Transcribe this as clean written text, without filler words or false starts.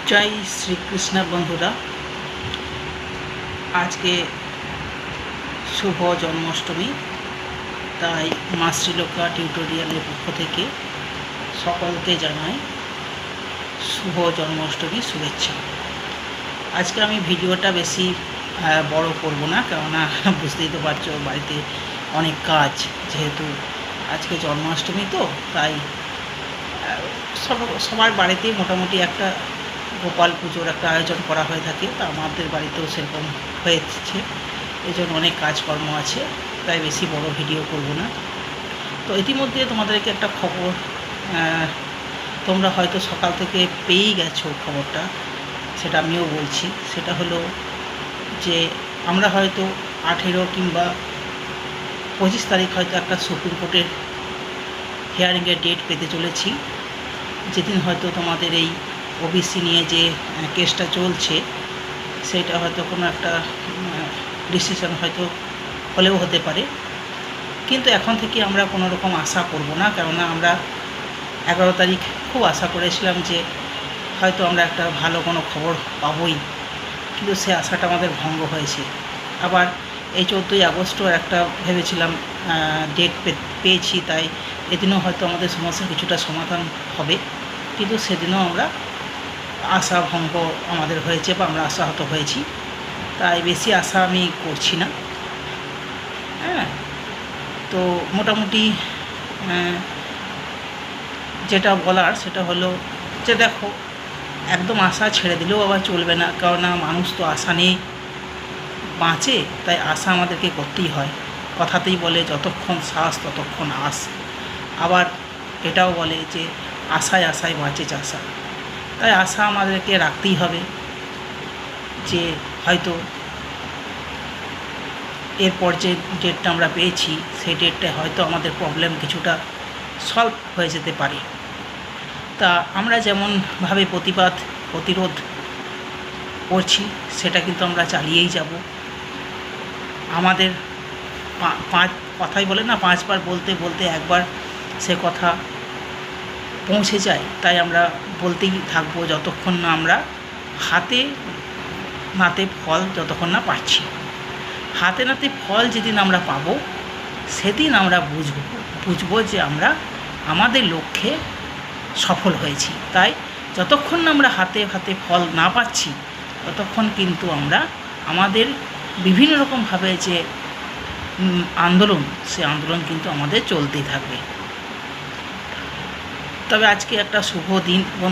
জয় শ্রীকৃষ্ণ বন্ধুরা, আজকে শুভ জন্মাষ্টমী। তাই মা শ্রীলোকা টিউটোরিয়ালের পক্ষ থেকে সকলকে জানাই শুভ জন্মাষ্টমী শুভেচ্ছা। আজকে আমি ভিডিওটা বেশি বড় করব না, কেননা বুঝতেই তো পারছো বাড়িতে অনেক কাজ, যেহেতু আজকে জন্মাষ্টমী তো তাই সবার বাড়িতেই মোটামুটি একটা গোপাল পুজোর একটা আয়োজন করা হয়ে থাকে। তা আমাদের বাড়িতেও সেরকম হয়েছে, এই জন্য অনেক কাজকর্ম আছে, তাই বেশি বড় ভিডিও করব না। তো ইতিমধ্যে তোমাদেরকে একটা খবর তোমরা হয়তো সকাল থেকে পেয়েই গেছো খবরটা, সেটা আমিও বলছি। সেটা হলো যে আমরা হয়তো 18 কিংবা 25 তারিখ হয়তো একটা সুপ্রিম কোর্টের হিয়ারিংয়ের ডেট পেতে চলেছি, যেদিন হয়তো তোমাদের এই ওবিসি নিয়ে যে কেসটা চলছে সেটা হয়তো কোনো একটা ডিসিশন হয়তো হলেও হতে পারে। কিন্তু এখন থেকে আমরা কোনো রকম আশা করব না, কেননা আমরা 11 তারিখ খুব আশা করেছিলাম যে হয়তো আমরা একটা ভালো কোনো খবর পাবই, কিন্তু সে আশাটা আমাদের ভঙ্গ হয়েছে। আবার এই 14ই আগস্টও একটা ভেবেছিলাম ডেট পেয়েছি, তাই এদিনও হয়তো আমাদের সমস্যার কিছুটা সমাধান হবে, কিন্তু সেদিনও আমরা আশা ভঙ্গ আমাদের হয়েছে বা আমরা আশাহত হয়েছি। তাই বেশি আশা আমি করছি না। তো মোটামুটি যেটা বলার সেটা হলো যে দেখো, একদম আশা ছেড়ে দিলেও আবার চলবে না, কেননা মানুষ তো আশা নিয়ে বাঁচে, তাই আশা আমাদেরকে করতেই হয়। কথাতেই বলে যতক্ষণ শ্বাস ততক্ষণ আস। আবার এটাও বলে যে আশায় আশায় বাঁচে চাষা। তাই আশা আমাদেরকে রাখতেই হবে যে হয়তো এরপর যে ডেটটা আমরা পেয়েছি সেই ডেটটায় হয়তো আমাদের প্রবলেম কিছুটা সলভ হয়ে যেতে পারে। তা আমরা যেমনভাবে প্রতিরোধ করছি সেটা কিন্তু আমরা চালিয়েই যাব। আমাদের কথাই বলে না, 5 বার বলতে বলতে একবার সে কথা পৌঁছে যায়, তাই আমরা বলতেই থাকবো যতক্ষণ না আমরা হাতে নাতে ফল যতক্ষণ না পাচ্ছি। হাতে নাতে ফল যেদিন আমরা পাবো সেদিন আমরা বুঝবো যে আমরা আমাদের লক্ষ্যে সফল হয়েছি। তাই যতক্ষণ না আমরা হাতে হাতে ফল না পাচ্ছি ততক্ষণ কিন্তু আমরা আমাদের বিভিন্ন রকমভাবে যে আন্দোলন, সে আন্দোলন কিন্তু আমাদের চলতেই থাকবে। তবে আজকে একটা শুভ দিন।